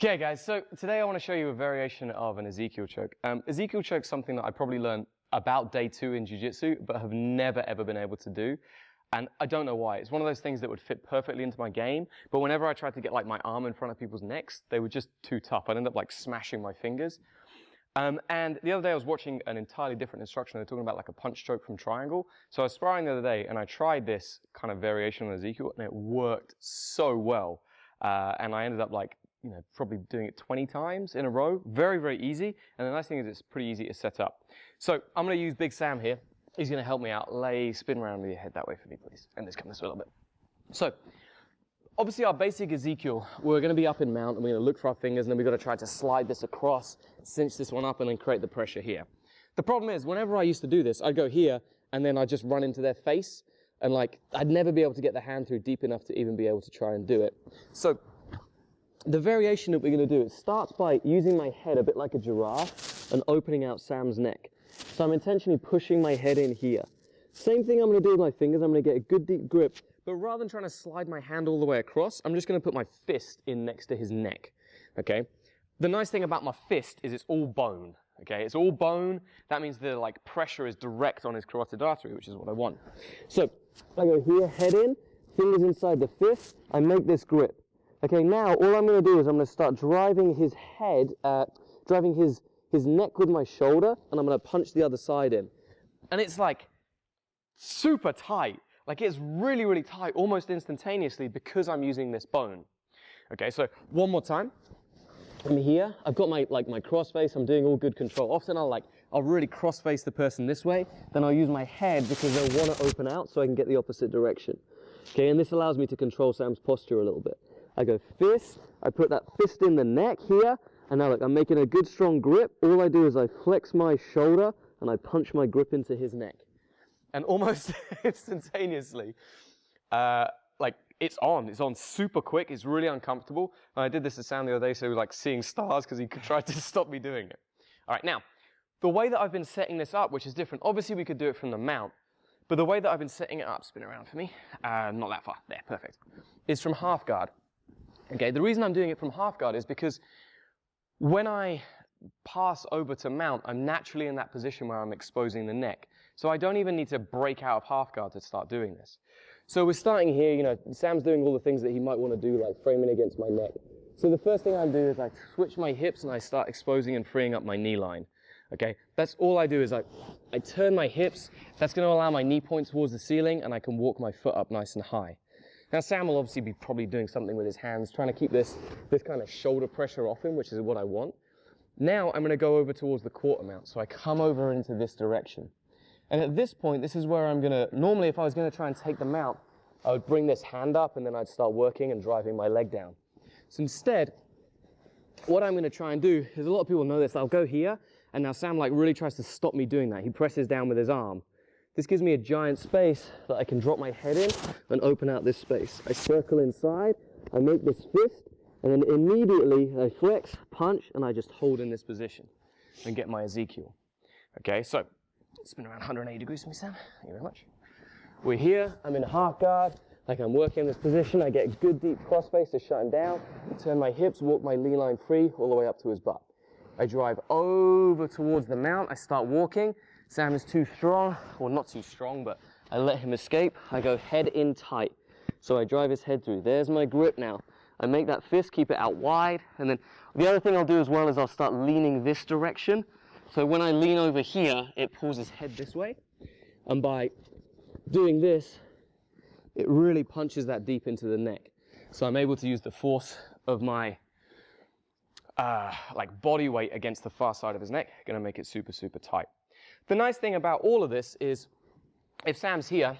Okay guys, so today I want to show you a variation of an Ezekiel choke. Ezekiel choke is something that I probably learned about day 2 in jiu-jitsu, but have never ever been able to do. And I don't know why. It's one of those things that would fit perfectly into my game, but whenever I tried to get like my arm in front of people's necks, they were just too tough. I'd end up like smashing my fingers. And the other day I was watching an entirely different instruction. They're talking about like a punch choke from triangle. So I was sparring the other day and I tried this kind of variation on Ezekiel and it worked so well. And I ended up like, probably doing it 20 times in a row. Very, very easy. And the nice thing is it's pretty easy to set up. So I'm going to use Big Sam here. He's going to help me out. Spin around with your head that way for me, please. And this come this way a little bit. So obviously our basic Ezekiel, we're going to be up in mount and we're going to look for our fingers and then we've got to try to slide this across, cinch this one up and then create the pressure here. The problem is whenever I used to do this, I'd go here and then I'd just run into their face and like I'd never be able to get the hand through deep enough to even be able to try and do it. So the variation that we're going to do, it starts by using my head a bit like a giraffe and opening out Sam's neck. So I'm intentionally pushing my head in here. Same thing I'm going to do with my fingers. I'm going to get a good deep grip, but rather than trying to slide my hand all the way across, I'm just going to put my fist in next to his neck. Okay. The nice thing about my fist is it's all bone. Okay. It's all bone. That means the like pressure is direct on his carotid artery, which is what I want. So I go here, head in, fingers inside the fist. I make this grip. Okay, now all I'm going to do is I'm going to start driving his head, driving his neck with my shoulder, and I'm going to punch the other side in. And it's like super tight. Like it's really, really tight, almost instantaneously because I'm using this bone. Okay, so one more time. I'm here. I've got my cross face. I'm doing all good control. Often I'll really cross face the person this way. Then I'll use my head because they'll want to open out so I can get the opposite direction. Okay, and this allows me to control Sam's posture a little bit. I go fist, I put that fist in the neck here, and now look, I'm making a good strong grip. All I do is I flex my shoulder and I punch my grip into his neck. And almost instantaneously, it's on super quick, it's really uncomfortable. And I did this to Sam the other day, so he was like seeing stars because he tried to stop me doing it. All right, now, the way that I've been setting this up, which is different, obviously we could do it from the mount, but the way that I've been setting it up, spin around for me, not that far, there, perfect, is from half guard. Okay, the reason I'm doing it from half guard is because when I pass over to mount, I'm naturally in that position where I'm exposing the neck. So I don't even need to break out of half guard to start doing this. So we're starting here, Sam's doing all the things that he might want to do, like framing against my neck. So the first thing I do is I switch my hips and I start exposing and freeing up my knee line. Okay, that's all I do is I turn my hips. That's going to allow my knee point towards the ceiling and I can walk my foot up nice and high. Now Sam will obviously be probably doing something with his hands, trying to keep this kind of shoulder pressure off him, which is what I want. Now I'm going to go over towards the quarter mount, so I come over into this direction. And at this point, this is where I'm going to, normally if I was going to try and take the mount, I would bring this hand up and then I'd start working and driving my leg down. So instead, what I'm going to try and do is, a lot of people know this, I'll go here, and now Sam really tries to stop me doing that. He presses down with his arm. This gives me a giant space that I can drop my head in and open out this space. I circle inside, I make this fist, and then immediately I flex, punch, and I just hold in this position and get my Ezekiel. Okay, so spin around 180 degrees for me, Sam. Thank you very much. We're here, I'm in half guard, like I'm working in this position. I get a good deep cross face to shut him down, turn my hips, walk my knee line free all the way up to his butt. I drive over towards the mount, I start walking. Sam is too strong, well not too strong, but I let him escape. I go head in tight. So I drive his head through. There's my grip now. I make that fist, keep it out wide, and then the other thing I'll do as well is I'll start leaning this direction. So when I lean over here, it pulls his head this way. And by doing this, it really punches that deep into the neck. So I'm able to use the force of my body weight against the far side of his neck. Gonna make it super, super tight. The nice thing about all of this is if Sam's here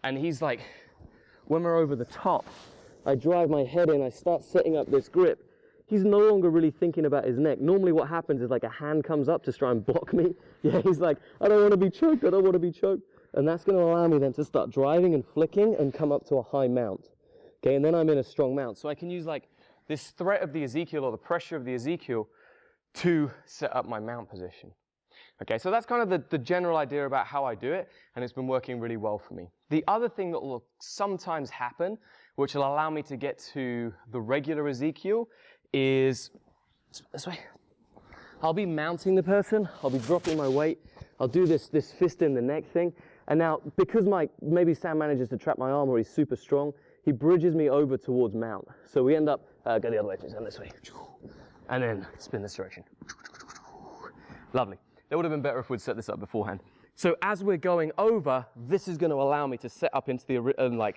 and he's like, when we're over the top, I drive my head in, I start setting up this grip. He's no longer really thinking about his neck. Normally what happens is like a hand comes up to try and block me. Yeah, he's like, I don't want to be choked, I don't want to be choked. And that's going to allow me then to start driving and flicking and come up to a high mount. Okay, and then I'm in a strong mount. So I can use like this threat of the Ezekiel or the pressure of the Ezekiel to set up my mount position. Okay, so that's kind of the general idea about how I do it, and it's been working really well for me. The other thing that will sometimes happen, which will allow me to get to the regular Ezekiel, is this way. I'll be mounting the person, I'll be dropping my weight, I'll do this fist in the neck thing, and now, because maybe Sam manages to trap my arm or he's super strong, he bridges me over towards mount. So we end up, go the other way, please, and this way. And then spin this direction. Lovely. That would have been better if we'd set this up beforehand. So as we're going over, this is going to allow me to set up into the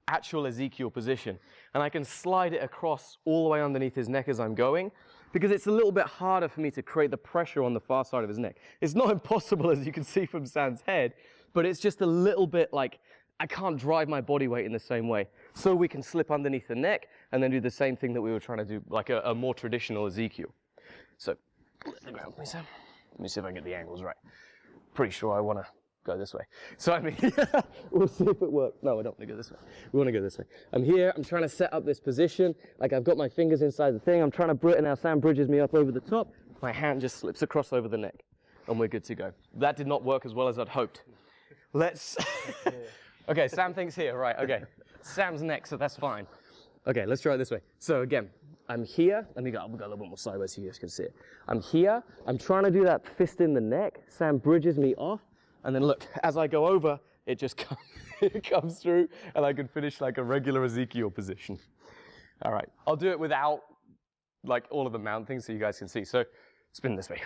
actual Ezekiel position. And I can slide it across all the way underneath his neck as I'm going, because it's a little bit harder for me to create the pressure on the far side of his neck. It's not impossible, as you can see from Sam's head, but it's just a little bit like I can't drive my body weight in the same way. So we can slip underneath the neck and then do the same thing that we were trying to do, like a more traditional Ezekiel. So, let the ground, please, Sam. Let me see if I can get the angles right. Pretty sure I want to go this way. So I mean, we'll see if it works. No, I don't want to go this way. We want to go this way. I'm here, I'm trying to set up this position. Like I've got my fingers inside the thing. I'm trying to, and now Sam bridges me up over the top. My hand just slips across over the neck. And we're good to go. That did not work as well as I'd hoped. Let's, okay, Sam thinks here, right, okay. Sam's next, so that's fine. Okay, let's try it this way. So again, I'm here. Let me go, we'll go a little bit more sideways so you guys can see it. I'm here. I'm trying to do that fist in the neck. Sam bridges me off. And then look, as I go over, it just comes, it comes through, and I can finish like a regular Ezekiel position. All right, I'll do it without like all of the mount things so you guys can see. So spin this way.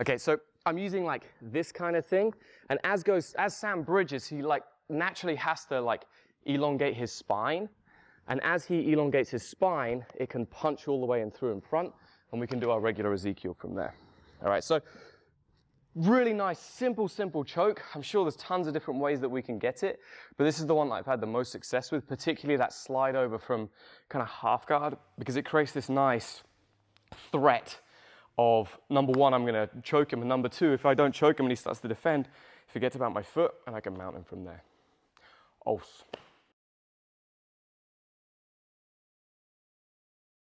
Okay, so I'm using like this kind of thing. And as Sam bridges, he like naturally has to like elongate his spine. And as he elongates his spine, it can punch all the way in through in front, and we can do our regular Ezekiel from there. All right, so really nice, simple choke. I'm sure there's tons of different ways that we can get it, but this is the one that I've had the most success with, particularly that slide over from kind of half guard, because it creates this nice threat of, number one, I'm gonna choke him, and number two, if I don't choke him and he starts to defend, forget about my foot, and I can mount him from there. Oh.